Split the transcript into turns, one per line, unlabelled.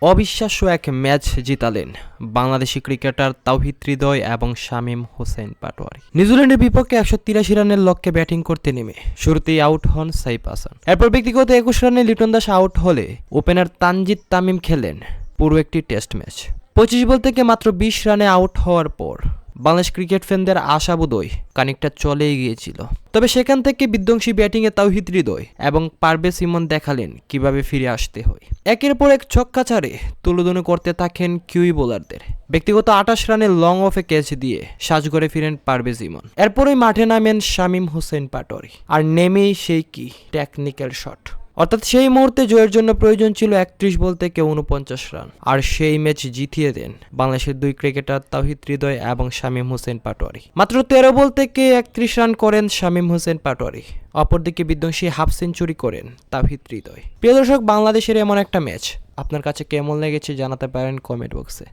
অবিশ্বাস্য এক match জিতালেন Bangladeshi cricketer Towhid Hridoy এবং শামীম হোসেন পাটোয়ারি। নিউজিল্যান্ডের বিপক্ষে 183 রানের লক্ষ্যে ব্যাটিং করতে নেমে শুরুতেই আউট হন সাইফ হাসান। এরপর ব্যক্তিগত 21 রানে লিটন দাস আউট হলে ওপেনার তানজিদ তামিম খেলেন পুরো একটি টেস্ট ম্যাচ। 25 বল থেকে মাত্র 20 রানে আউট হওয়ার পর বাংলাদেশ ক্রিকেট ফ্যানদের আশাবোধই খানিকটা চলেই গিয়েছিল। তবে সেখান থেকে বিধ্বংসী ব্যাটিংয়ে তাওহিদ হৃদয় এবং পারভেজ ইমন দেখালেন কিভাবে ফিরে আসতে হয়। একের পর এক ছক্কা ছাড়ে তুলোধুনো করতে থাকেন কিউই বোলারদের। ব্যক্তিগত 28 রানে লং অফে ক্যাচ দিয়ে সাজঘরে ফিরেন পারভেজ ইমন। এরপরই মাঠে নামেন শামীম হোসেন পাটোয়ারি, আর নেমেই সেই কি টেকনিক্যাল শট। অর্থাৎ সেই মুহূর্তে জয়ের জন্য প্রয়োজন ছিল 31 বল থেকে 49 রান, আর সেই ম্যাচ জিতিয়ে দেন বাংলাদেশের দুই ক্রিকেটার তাওহিদ হৃদয় এবং শামীম হোসেন পাটোয়ারি। মাত্র 13 বল থেকে 31 রান করেন শামীম হোসেন পাটোয়ারি। অপরদিকে বিধ্বংসী হাফ সেঞ্চুরি করেন তাওহিদ হৃদয়। প্রিয় দর্শক, বাংলাদেশের এমন একটা ম্যাচ আপনার কাছে কেমন লেগেছে জানাতে পারেন কমেন্ট বক্সে।